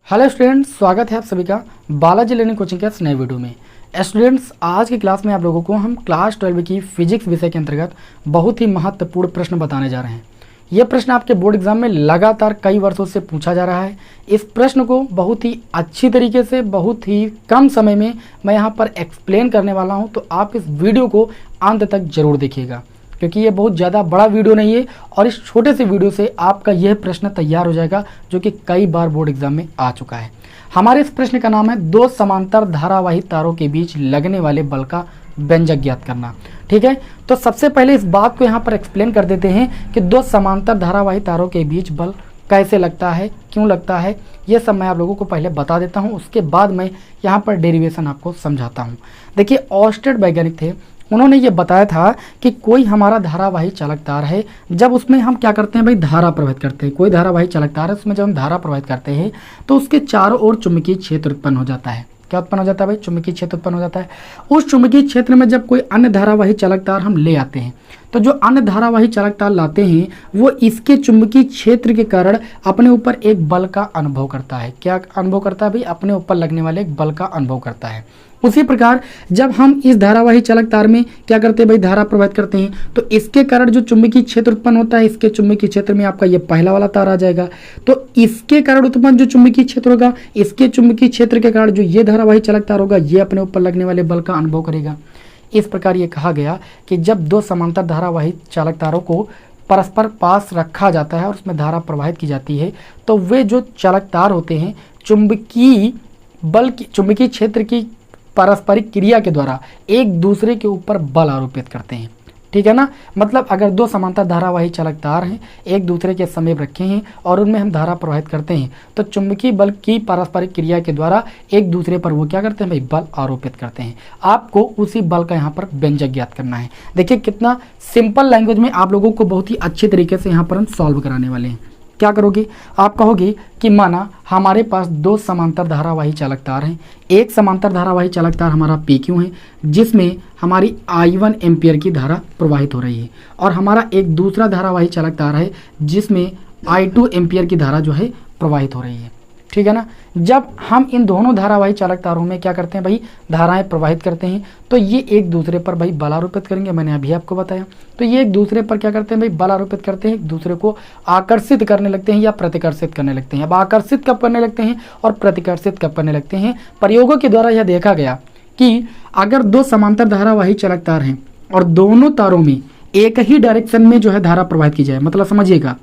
Hello students, स्वागत है आप सभी का बालाजी लर्निंग कोचिंग के इस नए वीडियो में। स्टूडेंट्स, आज की क्लास में आप लोगों को हम क्लास 12 की फिजिक्स विषय के अंतर्गत बहुत ही महत्वपूर्ण प्रश्न बताने जा रहे हैं। यह प्रश्न आपके बोर्ड एग्जाम में लगातार कई वर्षों से पूछा जा रहा है। इस प्रश्न को बहुत ही अच्छी तरीके से बहुत ही कम समय में मैं यहाँ पर एक्सप्लेन करने वाला हूँ, तो आप इस वीडियो को अंत तक जरूर देखिएगा, क्योंकि ये बहुत ज़्यादा बड़ा वीडियो नहीं है और इस छोटे से वीडियो से आपका यह प्रश्न तैयार हो जाएगा, जो कि कई बार बोर्ड एग्जाम में आ चुका है। हमारे इस प्रश्न का नाम है दो समांतर धारावाही तारों के बीच लगने वाले बल का व्यंजक ज्ञात करना। ठीक है, तो सबसे पहले इस बात को यहाँ पर एक्सप्लेन कर देते हैं कि दो समांतर धारावाही तारों के बीच बल कैसे लगता है, क्यों लगता है, ये सब मैं आप लोगों को पहले बता देता हूँ। उसके बाद मैं यहाँ पर डेरिवेशन आपको समझाता हूँ। देखिए, ऑस्टेड वैज्ञानिक थे, उन्होंने ये बताया था कि कोई हमारा धारावाही चालक तार है, जब उसमें हम क्या करते हैं भाई, धारा प्रवाहित करते हैं। कोई धारावाही चालक तार है, उसमें जब हम धारा प्रवाहित करते हैं तो उसके चारों ओर चुंबकीय क्षेत्र उत्पन्न हो जाता है। क्या उत्पन्न हो जाता है भाई? चुंबकीय क्षेत्र उत्पन्न हो जाता है। उस चुंबकीय क्षेत्र में जब कोई अन्य धारावाही चालक तार हम ले आते हैं, तो जो अन्य धारावाही चालक तार लाते हैं वो इसके चुंबकीय क्षेत्र के कारण अपने ऊपर एक बल का अनुभव करता है। क्या अनुभव करता है भाई? अपने ऊपर लगने वाले एक बल का अनुभव करता है। उसी प्रकार जब हम इस धारावाही चालक तार में क्या करते हैं भाई, धारा प्रवाहित करते हैं, तो इसके कारण जो चुंबकीय क्षेत्र उत्पन्न होता है, इसके चुंबकीय क्षेत्र में आपका ये पहला वाला तार आ जाएगा। तो इसके कारण उत्पन्न जो चुंबकीय क्षेत्र होगा, इसके चुंबकीय क्षेत्र के कारण जो ये धारावाही चालक तार होगा, ये अपने ऊपर लगने वाले बल का अनुभव करेगा। इस प्रकार ये कहा गया कि जब दो समांतर धारावाही चालक तारों को परस्पर पास रखा जाता है और उसमें धारा प्रवाहित की जाती है, तो वे जो चालक तार होते हैं चुंबकीय बल की, चुंबकीय क्षेत्र की पारस्परिक क्रिया के द्वारा एक दूसरे के ऊपर बल आरोपित करते हैं। ठीक है ना, मतलब अगर दो समांतर धारावाही चालक तार हैं, एक दूसरे के समीप रखे हैं और उनमें हम धारा प्रवाहित करते हैं, तो चुंबकीय बल की पारस्परिक क्रिया के द्वारा एक दूसरे पर वो क्या करते हैं भाई, बल आरोपित करते हैं। आपको उसी बल का यहाँ पर व्यंजक ज्ञात करना है। देखिए कितना सिंपल लैंग्वेज में आप लोगों को बहुत ही अच्छे तरीके से यहाँ पर हम सॉल्व कराने वाले हैं। क्या करोगे, आप कहोगे कि माना हमारे पास दो समांतर धारावाही चालक तार हैं। एक समांतर धारावाही चालक तार हमारा PQ है, जिसमें हमारी I1 एम्पियर की धारा प्रवाहित हो रही है, और हमारा एक दूसरा धारावाही चालक तार है जिसमें I2 एम्पियर की धारा जो है प्रवाहित हो रही है। ठीक है ना, जब हम इन दोनों धारावाही चालक तारों में क्या करते हैं भाई, धाराएं प्रवाहित करते हैं, तो ये एक दूसरे पर भाई बल आरोपित करेंगे। मैंने अभी आपको बताया, तो ये एक दूसरे पर क्या करते हैं भाई, बल आरोपित करते हैं, एक दूसरे को आकर्षित करने लगते हैं या प्रतिकर्षित करने लगते हैं। अब आकर्षित कब करने लगते हैं और प्रतिकर्षित कब करने लगते हैं? प्रयोगों के द्वारा यह देखा गया कि अगर दो समांतर धारावाही चालक तार हैं और दोनों तारों में एक ही डायरेक्शन में जो है धारा प्रवाहित की जाए, मतलब समझिएगा,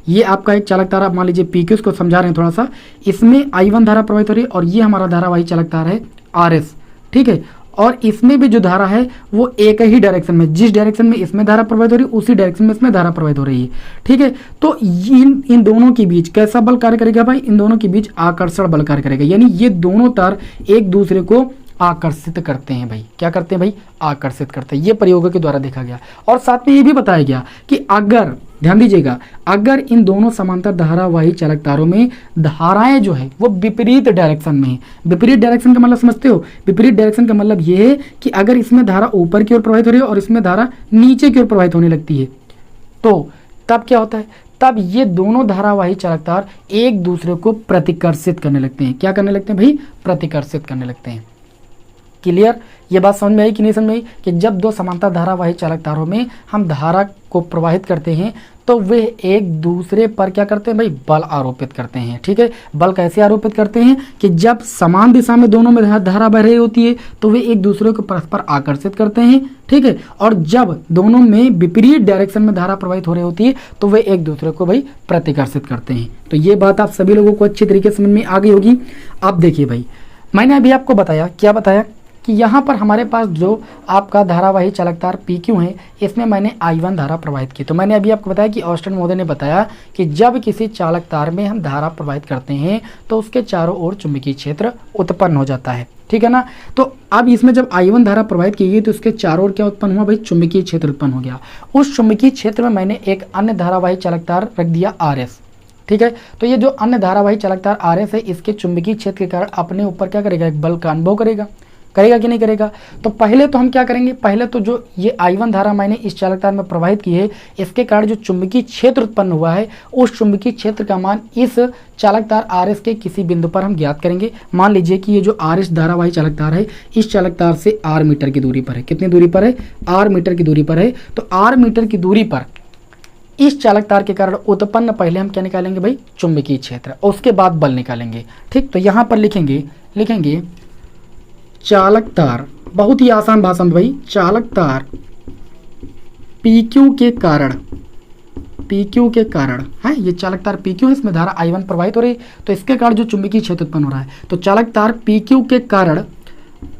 ये आपका एक चालक तार, आप मान लीजिए PQ को समझा रहे हैं थोड़ा सा, इसमें I1 धारा प्रवाहित हो रही है और ये हमारा धारावाही चालक तार है RS। ठीक है, और इसमें भी जो धारा है वो एक ही डायरेक्शन में, जिस डायरेक्शन में इसमें धारा प्रवाहित हो रही है उसी डायरेक्शन में इसमें धारा प्रवाहित हो रही है। ठीक है, तो इन दोनों के बीच कैसा बल कार्य करेगा भाई, इन दोनों के बीच आकर्षण बल कार्य करेगा, यानी ये दोनों तार एक दूसरे को आकर्षित करते हैं भाई। क्या करते हैं भाई, आकर्षित करते हैं। ये प्रयोगों के द्वारा देखा गया, और साथ में ये भी बताया गया कि अगर, ध्यान दीजिएगा, अगर इन दोनों समांतर धारावाही चालक तारों में धाराएं जो है वो विपरीत डायरेक्शन में है। विपरीत डायरेक्शन का मतलब समझते हो? विपरीत डायरेक्शन का मतलब ये है कि अगर इसमें धारा ऊपर की ओर प्रवाहित हो रही है और इसमें धारा नीचे की ओर प्रवाहित होने लगती है, तो तब क्या होता है, तब ये दोनों धारावाही चालक तार एक दूसरे को प्रतिकर्षित करने लगते हैं। क्या करने लगते हैं भाई, प्रतिकर्षित करने लगते हैं। क्लियर, ये बात समझ में आई कि नहीं समझ में आई कि जब दो समांतर धारावाही चालक तारों में हम धारा को प्रवाहित करते हैं तो वे एक दूसरे पर क्या करते हैं भाई, बल आरोपित करते हैं। ठीक है, बल कैसे आरोपित करते हैं कि जब समान दिशा में दोनों में धारा बह रही होती है तो वे एक दूसरे को परस्पर आकर्षित करते हैं। ठीक है, और जब दोनों में विपरीत डायरेक्शन में धारा प्रवाहित हो रही होती है तो वे एक दूसरे को भाई प्रतिकर्षित करते हैं। तो ये बात आप सभी लोगों को अच्छी तरीके से समझ में आ गई होगी। अब देखिए भाई, मैंने अभी आपको बताया, क्या बताया कि यहाँ पर हमारे पास जो आपका धारावाही चालक तार PQ है, इसमें मैंने I1 धारा प्रवाहित की। तो मैंने अभी आपको बताया कि ऑस्टेन महोदय ने बताया कि जब किसी चालक तार में हम धारा प्रवाहित करते हैं तो उसके चारों ओर चुंबकीय क्षेत्र उत्पन्न हो जाता है। ठीक है ना, तो अब इसमें जब I1 धारा प्रवाहित की गई तो उसके चारों ओर क्या उत्पन्न हुआ भाई, चुंबकीय क्षेत्र उत्पन्न हो गया। उस चुंबकीय क्षेत्र में मैंने एक अन्य धारावाही चालक तार रख दिया RS। ठीक है, तो ये जो अन्य धारावाही चालक तार RS है, इसके चुंबकीय क्षेत्र के कारण अपने ऊपर क्या करेगा, एक बल का अनुभव करेगा। करेगा कि नहीं करेगा? तो पहले तो हम क्या करेंगे, पहले तो जो ये I1 धारा मैंने इस चालक तार में प्रवाहित की है, इसके कारण जो चुंबकीय क्षेत्र उत्पन्न हुआ है, उस चुंबकीय क्षेत्र का मान इस चालक तार RS के किसी बिंदु पर हम ज्ञात करेंगे। मान लीजिए कि ये जो RS धारावाही चालक तार है, इस चालक तार से R मीटर की दूरी पर है। कितनी दूरी पर है? R मीटर की दूरी पर है। तो R मीटर की दूरी पर इस चालक तार के कारण उत्पन्न पहले हम क्या निकालेंगे भाई? चुंबकीय क्षेत्र, और उसके बाद बल निकालेंगे। ठीक, तो यहां पर लिखेंगे चालक तार, बहुत ही आसान भाषा में भाई, चालक तार PQ के कारण है, ये चालक तार PQ है, इसमें धारा I1 प्रवाहित हो रही है, तो इसके कारण जो चुंबकीय क्षेत्र उत्पन्न हो रहा है, तो चालक तार PQ के कारण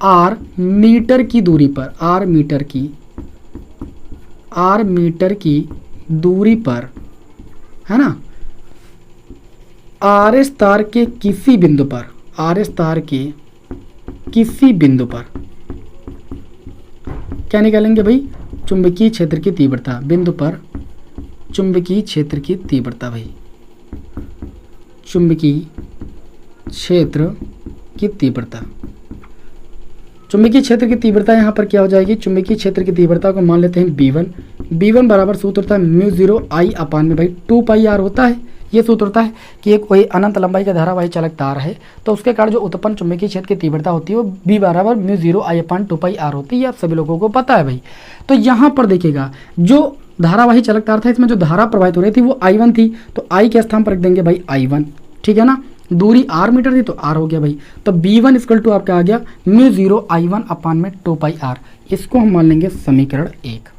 R मीटर की दूरी पर, R मीटर की दूरी पर, है ना, RS तार के किसी बिंदु पर, RS तार के किसी बिंदु पर क्या निकालेंगे भाई? चुंबकीय क्षेत्र की तीव्रता, बिंदु पर चुंबकीय क्षेत्र की तीव्रता भाई, चुंबकीय क्षेत्र की तीव्रता। चुंबकीय क्षेत्र की तीव्रता यहाँ पर क्या हो जाएगी? चुंबकीय क्षेत्र की तीव्रता को मान लेते हैं V1 बराबर सूत्र होता है म्यू 0 I में भाई 2 पाई R होता है। ये सूत्र होता है कि एक कोई अनंत लंबाई का धारावाही चालक तार है, तो उसके कारण जो उत्पन्न चुंबकीय क्षेत्र की तीव्रता होती है वो B बराबर म्यू 0 I/2 पाई R होती है। आप सभी लोगों को पता है भाई। तो यहाँ पर देखिएगा, जो धारावाही चालक तार था, इसमें जो धारा प्रवाहित हो रही थी वो I1 थी, तो I के स्थान पर रख देंगे भाई I1, ठीक है ना। दूरी R मीटर थी तो R हो गया भाई। तो B1 इक्वल टू आपका आ गया म्यू 0 I/2 पाई R। इसको हम मान लेंगे समीकरण 1।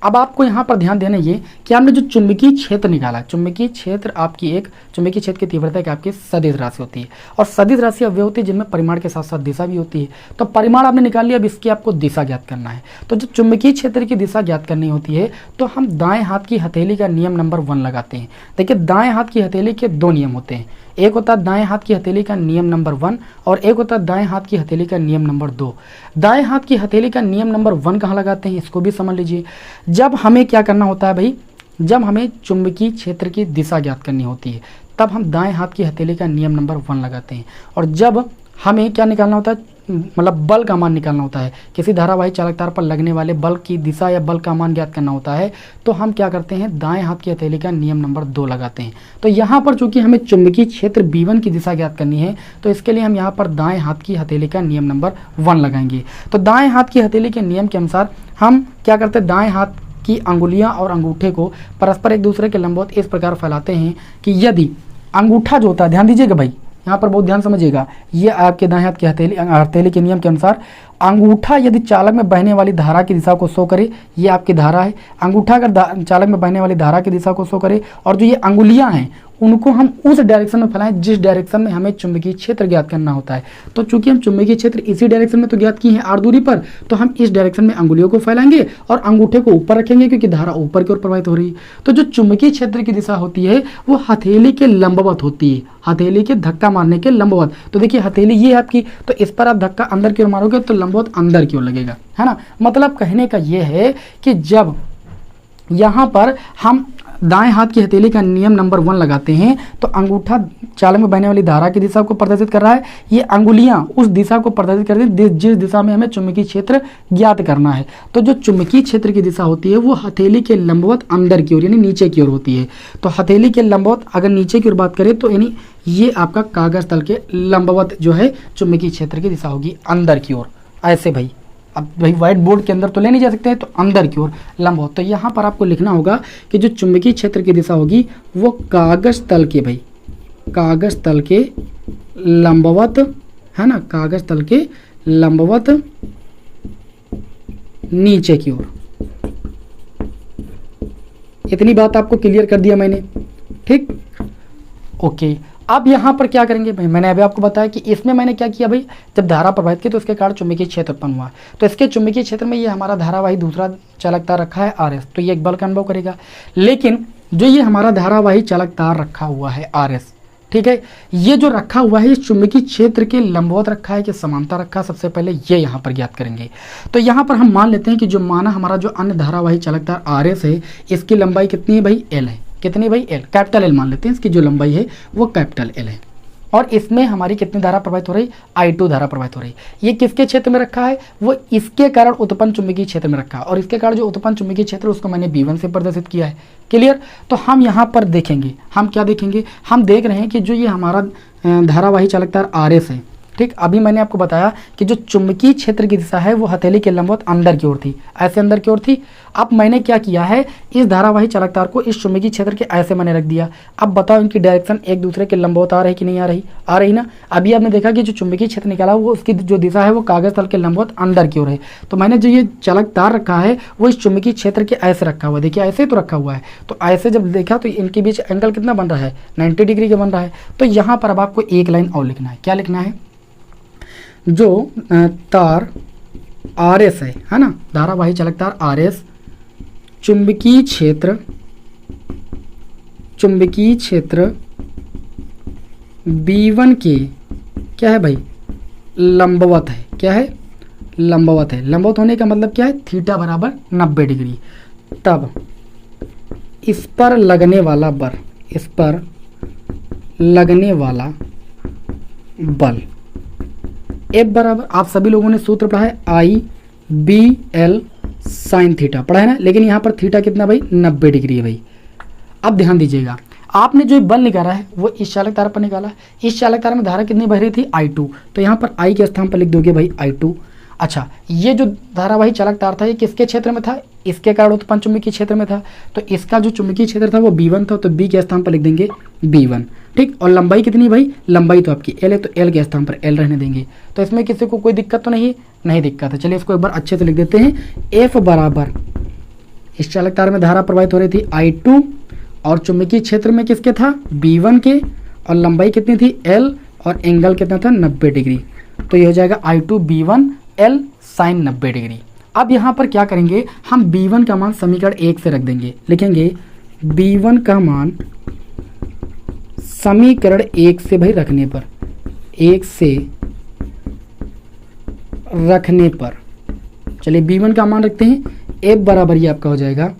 अब आपको यहाँ पर ध्यान देना ये कि आपने जो चुंबकीय क्षेत्र निकाला, चुंबकीय क्षेत्र आपकी एक चुंबकीय क्षेत्र की तीव्रता की आपकी सदिश राशि होती है, और सदिश राशि अवयव होती है जिनमें परिमाण के साथ साथ दिशा भी होती है। तो परिमाण आपने निकाल लिया, अब इसकी आपको दिशा ज्ञात करना है। तो जो चुंबकीय क्षेत्र की दिशा ज्ञात करनी होती है, तो हम दाएं हाथ की हथेली का नियम नंबर 1 लगाते हैं। देखिए, दाएं हाथ की हथेली के 2 नियम होते हैं, एक होता है दाएं हाथ की हथेली का नियम नंबर 1 और एक होता है दाएं हाथ की हथेली का नियम नंबर 2। दाएं हाथ की हथेली का नियम नंबर 1 कहाँ लगाते हैं, इसको भी समझ लीजिए। जब हमें क्या करना होता है भाई, जब हमें चुंबकीय क्षेत्र की दिशा ज्ञात करनी होती है, तब हम दाएं हाथ की हथेली का नियम नंबर 1 लगाते हैं। और जब हमें क्या निकालना होता है, मतलब बल का मान निकालना होता है, किसी धारावाही चालक तार पर लगने वाले बल की दिशा या बल का मान ज्ञात करना होता है, तो हम क्या करते हैं, दाएं हाथ की हथेली का नियम नंबर 2 लगाते हैं। तो यहाँ पर चूंकि हमें चुंबकीय क्षेत्र B1 की दिशा ज्ञात करनी है, तो इसके लिए हम यहाँ पर दाएं हाथ की हथेली का नियम नंबर 1 लगाएंगे। तो दाएं हाथ की हथेली के नियम के अनुसार हम क्या करते हैं, दाएं हाथ की अंगुलियां और अंगूठे को परस्पर एक दूसरे के लंबवत इस प्रकार फैलाते हैं कि यदि अंगूठा जो होता है, ध्यान दीजिएगा भाई, यहाँ पर बहुत ध्यान समझिएगा, ये आपके दाएं हाथ की हथेली के नियम के अनुसार अंगूठा यदि चालक में बहने वाली धारा की दिशा को शो करे, ये आपकी धारा है। अंगूठा अगर चालक में बहने वाली धारा की दिशा को शो करे, और जो ये अंगुलियां हैं उनको हम उस डायरेक्शन में फैलाएं जिस डायरेक्शन में हमें चुंबकीय क्षेत्र ज्ञात करना होता है। तो चूंकि हम चुंबकीय क्षेत्र इसी डायरेक्शन में तो ज्ञात किए हैं R दूरी पर, तो हम इस डायरेक्शन में अंगुलियों को फैलाएंगे और अंगूठे को ऊपर रखेंगे क्योंकि धारा ऊपर की ओर प्रवाहित हो रही है। तो जो चुंबकीय क्षेत्र की दिशा होती है वो हथेली के लंबवत होती है, हथेली के धक्का मारने के लंबवत। तो देखिए, हथेली ये है आपकी, तो इस पर आप धक्का अंदर की ओर मारोगे तो लंबवत अंदर की ओर लगेगा, है ना। मतलब कहने का ये है कि जब यहाँ पर हम दाएं हाथ की हथेली का नियम नंबर 1 लगाते हैं, तो अंगूठा चालक में बहने वाली धारा की दिशा को प्रदर्शित कर रहा है, ये अंगुलियां उस दिशा को प्रदर्शित कर रही हैं जिस दिशा में हमें चुंबकीय क्षेत्र ज्ञात करना है। तो जो चुंबकीय क्षेत्र की दिशा होती है वो हथेली के लंबवत अंदर की ओर यानी नीचे की ओर होती है। तो हथेली के लंबवत अगर नीचे की ओर बात करें तो यानी ये आपका कागज तल के लंबवत जो है चुंबकीय क्षेत्र की दिशा होगी अंदर की ओर, ऐसे भाई। अब भाई व्हाइट बोर्ड के अंदर तो ले नहीं जा सकते हैं, तो अंदर की ओर लंबवत। तो यहाँ पर आपको लिखना होगा कि जो चुंबकीय क्षेत्र की दिशा होगी वो कागज तल के, भाई कागज तल के लंबवत, है ना, कागज तल के लंबवत नीचे की ओर। इतनी बात आपको क्लियर कर दिया मैंने, ठीक, ओके। अब यहाँ पर क्या करेंगे भाई, मैंने अभी आपको बताया कि इसमें मैंने क्या किया भाई, जब धारा प्रवाहित की तो इसके कारण चुंबकीय क्षेत्र उत्पन्न हुआ, तो इसके चुंबकीय क्षेत्र में ये हमारा धारावाही दूसरा चालक तार रखा है RS, तो ये एक बल का अनुभव करेगा। लेकिन जो ये हमारा धारावाही चालक तार रखा हुआ है RS, ठीक है, ये जो रखा हुआ है ये चुंबकीय क्षेत्र के लंबवत रखा है कि समांतर रखा है, सबसे पहले ये यहाँ पर ज्ञात करेंगे। तो यहाँ पर हम मान लेते हैं कि जो माना हमारा जो अन्य धारावाही चालक तार RS है, इसकी लंबाई कितनी है भाई, L है। कितनी भाई, L, कैपिटल L मान लेते हैं, इसकी जो लंबाई है वो कैपिटल L है, और इसमें हमारी कितनी धारा प्रवाहित हो रही, I2 धारा प्रवाहित हो रही। ये किसके क्षेत्र में रखा है, वो इसके कारण उत्पन्न चुंबकीय क्षेत्र में रखा है, और इसके कारण जो उत्पन्न चुंबकीय क्षेत्र उसको मैंने B1 से प्रदर्शित किया है। क्लियर। तो हम यहाँ पर देखेंगे, हम क्या देखेंगे, हम देख रहे हैं कि जो ये हमारा धारावाही चालक तार RS है, ठीक। अभी मैंने आपको बताया कि जो चुंबकीय क्षेत्र की दिशा है वो हथेली के लंबवत अंदर की ओर थी, ऐसे अंदर की ओर थी। अब मैंने क्या किया है, इस धारावाही चालक तार को इस चुंबकीय क्षेत्र के ऐसे मैंने रख दिया। अब बताओ इनकी डायरेक्शन एक दूसरे के लंबवत आ रही कि नहीं आ रही, आ रही ना। अभी आपने देखा कि जो चुंबकीय क्षेत्र निकाला वो उसकी जो दिशा है वो कागज तल के लंबवत अंदर की ओर है। तो मैंने जो ये चालक तार रखा है वो इस चुंबकीय क्षेत्र के ऐसे रखा हुआ है, देखिए ऐसे तो रखा हुआ है। तो ऐसे जब देखा तो इनके बीच एंगल कितना बन रहा है, 90 डिग्री का बन रहा है। तो यहाँ पर अब आपको एक लाइन और लिखना है, क्या लिखना है, जो तार RS है ना, धारावाही चालक तार RS चुंबकीय क्षेत्र B1 के क्या है भाई, लंबवत है। क्या है, लंबवत है। लंबवत होने का मतलब क्या है, थीटा बराबर 90 डिग्री। तब इस पर लगने वाला बल, इस पर लगने वाला बल F बराबर, आप सभी लोगों ने सूत्र पढ़ा है, IBL साइन थीटा पढ़ा है ना। लेकिन यहाँ पर थीटा कितना भाई, 90 डिग्री है भाई। अब ध्यान दीजिएगा, आपने जो बल निकाला है वो इस चालक तार पर निकाला। इस चालक तार में धारा कितनी बह रही थी, I2। तो यहाँ पर I के स्थान पर लिख दोगे भाई I2। अच्छा, ये जो धारावाही चालक तार था ये किसके क्षेत्र में था, इसके कारण उत्पन्न चुंबकीय क्षेत्र में था। तो इसका जो चुंबकीय क्षेत्र था वो B1 था, तो B के स्थान पर लिख देंगे B1, ठीक। और लंबाई कितनी भाई, लंबाई तो आपकी L है, तो L के स्थान पर L रहने देंगे। तो इसमें किसी को कोई दिक्कत तो नहीं दिक्कत है। चलिए इसको एक बार अच्छे से लिख देते हैं। F बराबर, इस चालक तार में धारा प्रवाहित हो रही थी I2, और चुंबकीय क्षेत्र में किसके था, B1 के, और लंबाई कितनी थी L, और एंगल कितना था 90 डिग्री। तो ये हो जाएगा I2 B1 L sign 90 degree. अब यहाँ पर क्या करेंगे, हम B1 का मान समीकरण 1 से रख देंगे। लिखेंगे B1 का मान समीकरण 1 से भाई रखने पर, 1 से रखने पर, चलिए B1 का मान रखते हैं। F बराबर ये आपका हो जाएगा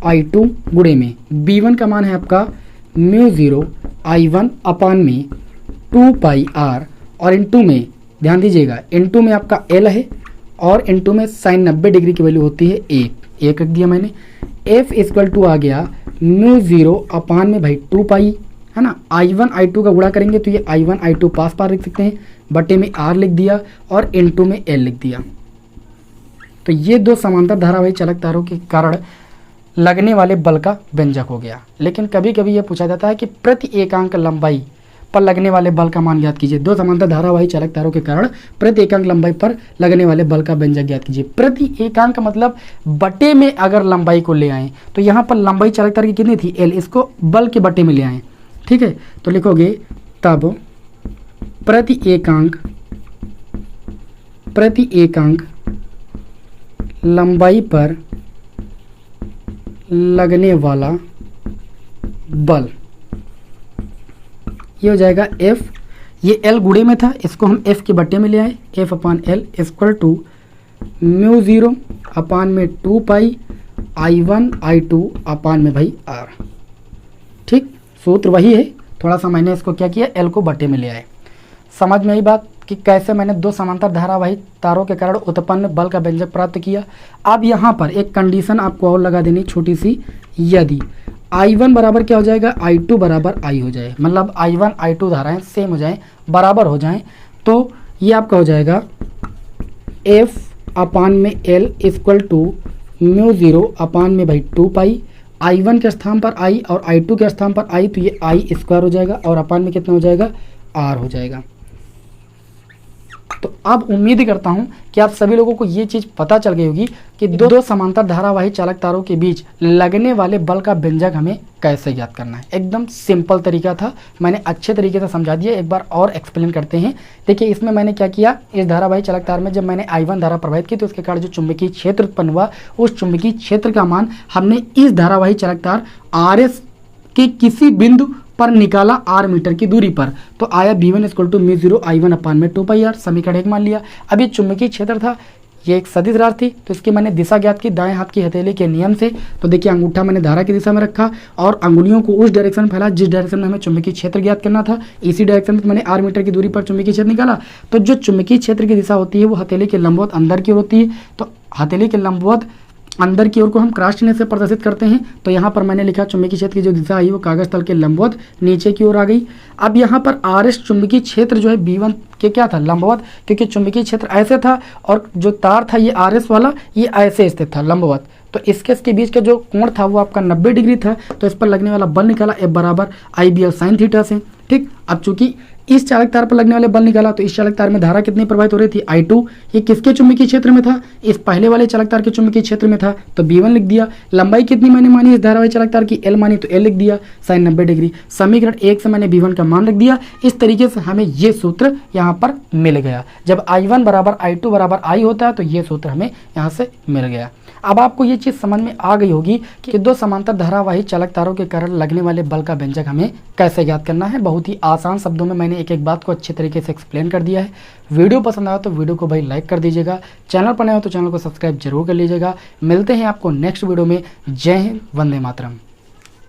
I2 गुणे में B1 का मान है आपका μ0 I1 अपान में 2 पाई R, और इनटू में ध्यान दीजिएगा, इनटू में आपका L है, और इनटू में साइन 90 डिग्री की वैल्यू होती है 1 रख दिया मैंने। F इक्वल टू आ गया μ0 अपान में भाई 2 पाई, है ना। I1 I2 का गुणा करेंगे तो ये I1 I2 पास पार लिख सकते हैं, बटे में R लिख दिया, और इनटू में L लिख दिया। तो ये दो समांतर धारावाही चालक तारों के कारण लगने वाले बल का व्यंजक हो गया। लेकिन कभी कभी यह पूछा जाता है कि प्रति एकांक लंबाई पर लगने वाले बल का मान ज्ञात कीजिए। दो समांतर धारावाही चालक तारों के कारण प्रति एकांक लंबाई पर लगने वाले बल का व्यंजक ज्ञात कीजिए। प्रति एकांक मतलब बटे में अगर लंबाई को ले आए, तो यहाँ पर लंबाई चालक तार की कितनी थी L, इसको बल के बटे में ले आए, ठीक है। तो लिखोगे तब प्रति एकांक लंबाई पर लगने वाला बल, ये हो जाएगा F, ये L गुणे में था, इसको हम F के बट्टे में ले आए, F upon L equal to μ0 upon में 2 पाई I1 I2 अपान में भाई R, ठीक। सूत्र वही है, थोड़ा सा मैंने इसको क्या किया, L को बट्टे में ले आए। समझ में आई बात कि कैसे मैंने दो समांतर धारावाही तारों के कारण उत्पन्न बल का व्यंजक प्राप्त किया। अब यहाँ पर एक कंडीशन आपको और लगा देनी छोटी सी, यदि I1 बराबर क्या हो जाएगा, I2 बराबर I हो जाए, मतलब I1 I2 धाराएं सेम हो जाएं, बराबर हो जाएं, तो ये आपका हो जाएगा F अपान में L इक्वल टू μ0 अपान में भाई 2 पाई, I1 के स्थान पर I और I2 के स्थान पर I, तो ये I स्क्वायर हो जाएगा, और अपान में कितना हो जाएगा, R हो जाएगा। तो अब उम्मीद करता हूं कि आप सभी लोगों को ये चीज पता चल गई होगी कि दो समांतर धारावाही चालक तारों के बीच लगने वाले बल का व्यंजक हमें कैसे ज्ञात करना है। एकदम सिंपल तरीका था, मैंने अच्छे तरीके से समझा दिया। एक बार और एक्सप्लेन करते हैं। देखिए इसमें मैंने क्या किया, इस धारावाही चालक तार में जब मैंने I1 धारा प्रवाहित की तो उसके कारण जो चुंबकीय क्षेत्र उत्पन्न हुआ, उस चुंबकीय क्षेत्र का मान हमने इस धारावाही चालक तार RS के किसी बिंदु पर निकाला R मीटर की दूरी पर, तो आया B1 इक्वल टू μ0 I1 अपान में 2 पाई R, समीकरण 1 मान लिया। अब ये चुंबकीय क्षेत्र था, ये एक सदिश राशि थी, तो इसकी मैंने दिशा ज्ञात की दाएं हाथ की हथेली के नियम से। तो देखिए अंगूठा मैंने धारा की दिशा में रखा और अंगुलियों को उस डायरेक्शन में फैला जिस डायरेक्शन में हमें चुंबकीय क्षेत्र ज्ञात करना था। इसी डायरेक्शन में मैंने 8 मीटर की दूरी पर चुंबकीय क्षेत्र निकाला। तो जो चुंबकीय क्षेत्र की दिशा होती है वो हथेली के लंबवत अंदर की ओर होती है। तो हथेली के लंबवत अंदर की ओर को हम क्रॉस चिन्ह से प्रदर्शित करते हैं। तो यहाँ पर मैंने लिखा चुंबकीय क्षेत्र की जो दिशा आई वो कागज तल के लंबवत नीचे की ओर आ गई। अब यहाँ पर RS चुंबकीय क्षेत्र जो है B1 के क्या था, लंबवत, क्योंकि चुंबकीय क्षेत्र ऐसे था और जो तार था ये RS वाला ये ऐसे स्थित था लंबवत। तो इसके बीच का जो कोण था वो आपका 90 डिग्री था। तो इस पर लगने वाला बल निकाला F बराबर IBL sin थीटा से। ठीक, अब चूंकि इस चालक तार पर लगने वाले बल निकाला तो इस चालक तार में धारा कितनी प्रवाहित हो रही थी, I2। ये किसके चुंबकीय क्षेत्र में था, इस पहले वाले चालक तार के चुंबकीय क्षेत्र में था, तो B1 लिख दिया। लंबाई कितनी मैंने मानी इस धारावाही चालक तार की, L मानी, तो L लिख दिया sin 90 डिग्री। समीकरण 1 से मैंने B1 का मान रख दिया। इस तरीके से हमें ये सूत्र यहाँ पर मिल गया। जब I1 बराबर I2 बराबर I होता है तो ये सूत्र हमें यहाँ से मिल गया। अब आपको ये चीज़ समझ में आ गई होगी कि दो समांतर धारावाही चालक तारों के कारण लगने वाले बल का व्यंजक हमें कैसे ज्ञात करना है। बहुत ही आसान शब्दों में मैंने एक एक बात को अच्छे तरीके से एक्सप्लेन कर दिया है। वीडियो पसंद आया तो वीडियो को भाई लाइक कर दीजिएगा, चैनल पर नए हो तो चैनल को सब्सक्राइब जरूर कर लीजिएगा। मिलते हैं आपको नेक्स्ट वीडियो में। जय हिंद, वंदे मातरम।